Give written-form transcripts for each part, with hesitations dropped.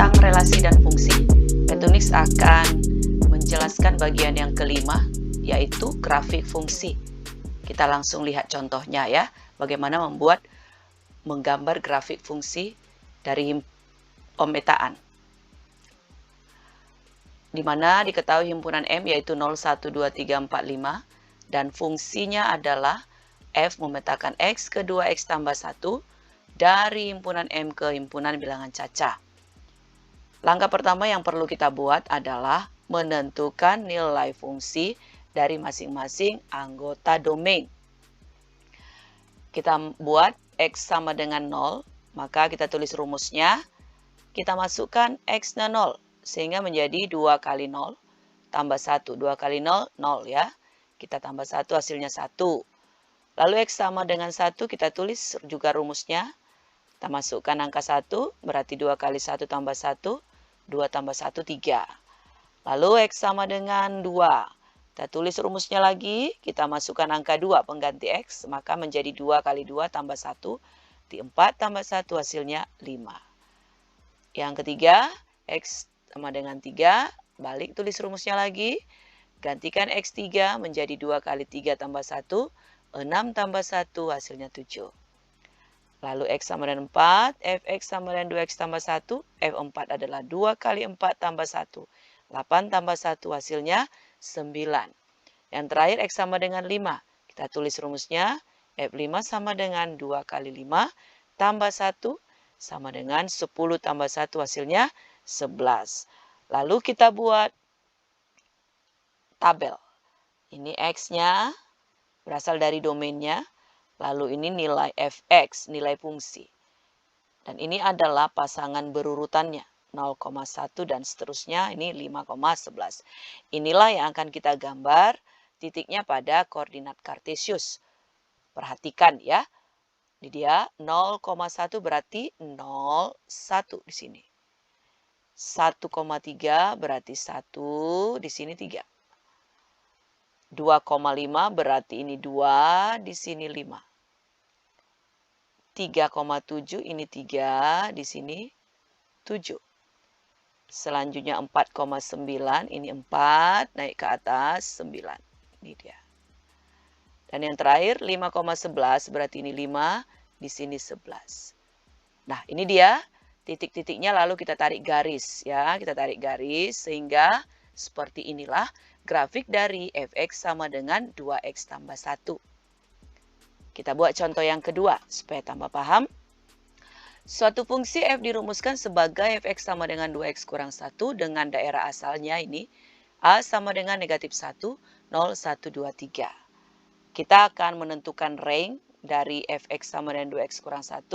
tentang relasi dan fungsi, Petunix akan menjelaskan bagian yang kelima, yaitu grafik fungsi. Kita langsung lihat contohnya ya, bagaimana menggambar grafik fungsi dari pemetaan. Di mana diketahui himpunan M yaitu 0, 1, 2, 3, 4, 5, dan fungsinya adalah F memetakan X ke 2X tambah 1 dari himpunan M ke himpunan bilangan cacah. Langkah pertama yang perlu kita buat adalah menentukan nilai fungsi dari masing-masing anggota domain. Kita buat X sama dengan 0, maka kita tulis rumusnya. Kita masukkan X-nya 0, sehingga menjadi 2 kali 0 tambah 1. 2 kali 0, 0 ya. Kita tambah 1, hasilnya 1. Lalu X sama dengan 1, kita tulis juga rumusnya. Kita masukkan angka 1, berarti 2 kali 1 tambah 1. 2 tambah 1, 3. Lalu X sama dengan 2. Kita tulis rumusnya lagi. Kita masukkan angka 2 pengganti X. Maka menjadi 2 kali 2 tambah 1. Di 4 tambah 1 hasilnya 5. Yang ketiga, X sama dengan 3. Balik tulis rumusnya lagi. Gantikan X3 menjadi 2 kali 3 tambah 1. 6 tambah 1 hasilnya 7. Lalu X sama dengan 4, Fx sama dengan 2X tambah 1, F4 adalah 2 kali 4 tambah 1. 8 tambah 1 hasilnya 9. Yang terakhir X sama dengan 5. Kita tulis rumusnya, F5 sama dengan 2 kali 5 tambah 1 sama dengan 10 tambah 1 hasilnya 11. Lalu kita buat tabel. Ini X-nya berasal dari domainnya. Lalu ini nilai Fx, nilai fungsi. Dan ini adalah pasangan berurutannya, 0,1 dan seterusnya, ini 5,11. Inilah yang akan kita gambar titiknya pada koordinat kartesius. Perhatikan ya, ini dia 0,1 berarti 0, 1 di sini. 1,3 berarti 1, di sini 3. 2,5 berarti ini 2, di sini 5. 3,7 ini 3, di sini 7. Selanjutnya 4,9, ini 4, naik ke atas 9. Ini dia. Dan yang terakhir 5,11 berarti ini 5, di sini 11. Nah, ini dia titik-titiknya, lalu kita tarik garis ya, kita tarik garis sehingga seperti inilah grafik dari Fx sama dengan 2X tambah 1. Kita buat contoh yang kedua supaya tambah paham. Suatu fungsi f dirumuskan sebagai Fx sama dengan 2x kurang 1 dengan daerah asalnya ini a sama dengan negatif 1, 0, 1, 2, 3. Kita akan menentukan range dari Fx sama dengan 2x kurang 1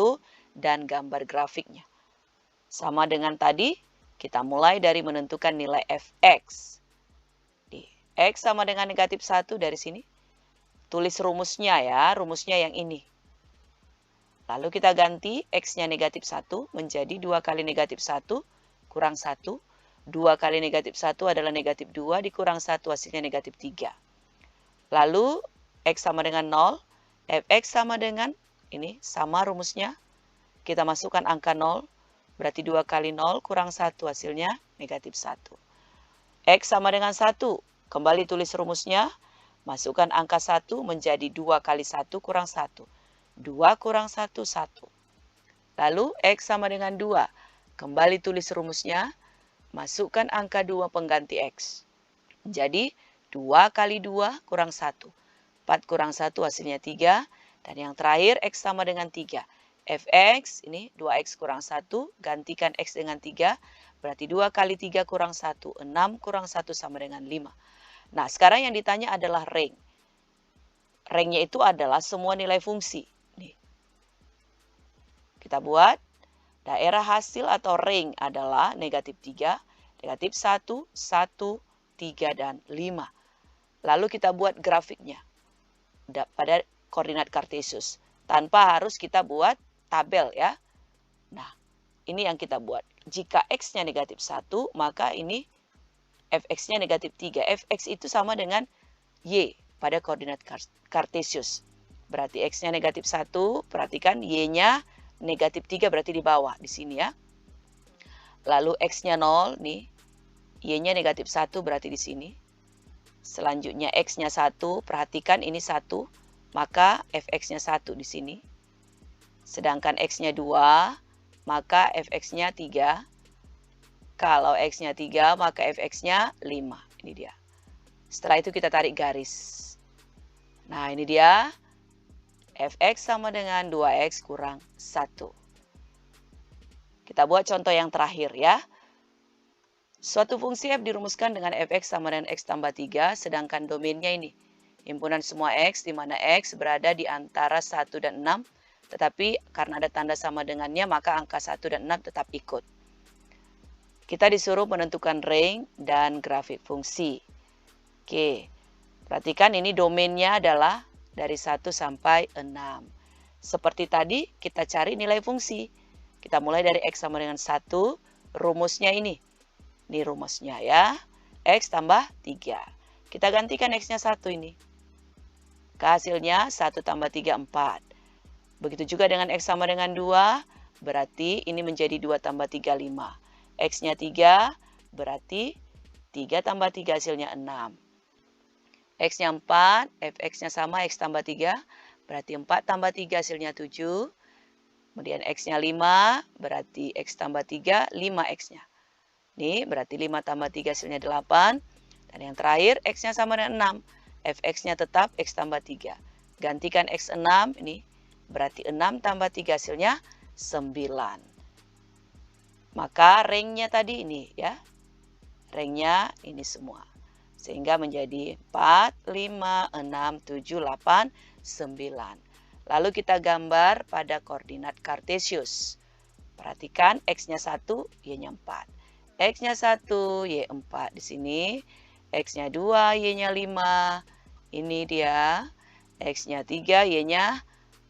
dan gambar grafiknya. Sama dengan tadi, kita mulai dari menentukan nilai Fx. Di x sama dengan negatif 1 dari sini. Tulis rumusnya ya, rumusnya yang ini. Lalu kita ganti X-nya negatif 1 menjadi 2 kali negatif 1 kurang 1. 2 kali negatif 1 adalah negatif 2 dikurang 1 hasilnya negatif 3. Lalu X sama dengan 0, Fx sama dengan, ini sama rumusnya. Kita masukkan angka 0, berarti 2 kali 0 kurang 1 hasilnya negatif 1. X sama dengan 1, kembali tulis rumusnya. Masukkan angka 1 menjadi 2 kali 1 kurang 1. 2 kurang 1, 1. Lalu X sama dengan 2. Kembali tulis rumusnya. Masukkan angka 2 pengganti X. Jadi 2 kali 2 kurang 1. 4 kurang 1 hasilnya 3. Dan yang terakhir X sama dengan 3. Fx ini 2X kurang 1. Gantikan X dengan 3. Berarti 2 kali 3 kurang 1. 6 kurang 1 sama dengan 5. Nah, sekarang yang ditanya adalah range. Range-nya itu adalah semua nilai fungsi. Nih. Kita buat daerah hasil atau range adalah negatif 3, negatif 1, 1, 3, dan 5. Lalu kita buat grafiknya pada koordinat kartesius. Tanpa harus kita buat tabel ya. Nah, ini yang kita buat. Jika X-nya negatif 1, maka ini Fx-nya negatif 3. Fx itu sama dengan Y pada koordinat kartesius. Berarti X-nya negatif 1, perhatikan Y-nya negatif 3 berarti di bawah, di sini ya. Lalu X-nya 0 nih. Y-nya negatif 1 berarti di sini. Selanjutnya X-nya 1, perhatikan ini 1, maka Fx-nya 1 di sini. Sedangkan X-nya 2, maka Fx-nya 3. Kalau X-nya 3, maka Fx-nya 5. Ini dia. Setelah itu kita tarik garis. Nah, ini dia. Fx sama dengan 2x kurang 1. Kita buat contoh yang terakhir ya. Suatu fungsi f dirumuskan dengan fx sama dengan x tambah 3, sedangkan domainnya ini. Himpunan semua x, di mana x berada di antara 1 dan 6, tetapi karena ada tanda sama dengannya, maka angka 1 dan 6 tetap ikut. Kita disuruh menentukan range dan grafik fungsi. Oke, perhatikan ini domainnya adalah dari 1 sampai 6. Seperti tadi, kita cari nilai fungsi. Kita mulai dari x sama dengan 1, rumusnya ini. Ini rumusnya ya, x tambah 3. Kita gantikan x-nya 1 ini. Hasilnya 1 tambah 3, 4. Begitu juga dengan x sama dengan 2, berarti ini menjadi 2 tambah 3, 5. X-nya 3, berarti 3 tambah 3 hasilnya 6. X-nya 4, fx-nya sama, x tambah 3, berarti 4 tambah 3 hasilnya 7. Kemudian x-nya 5, berarti x tambah 3, 5x-nya. Ini berarti 5 tambah 3 hasilnya 8. Dan yang terakhir x-nya sama dengan 6. Fx-nya tetap x tambah 3. Gantikan x6 ini. Berarti 6 tambah 3 hasilnya 9. Maka range-nya tadi ini ya. Range-nya ini semua. Sehingga menjadi 4, 5, 6, 7, 8, 9. Lalu kita gambar pada koordinat Kartesius. Perhatikan x-nya 1, y-nya 4. X-nya 1, Y 4 di sini. X-nya 2, Y-nya 5. Ini dia. X-nya 3, Y-nya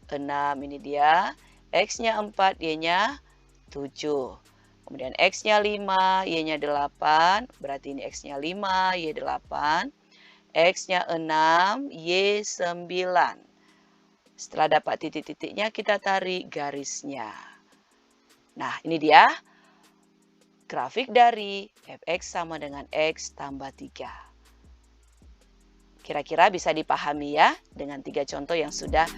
6. Ini dia. X-nya 4, Y-nya 7. Kemudian X-nya 5, Y-nya 8. Berarti ini X-nya 5, Y 8. X-nya 6, Y 9. Setelah dapat titik-titiknya, kita tarik garisnya. Nah, ini dia. Grafik dari fx sama dengan x tambah 3. Kira-kira bisa dipahami ya dengan 3 contoh yang sudah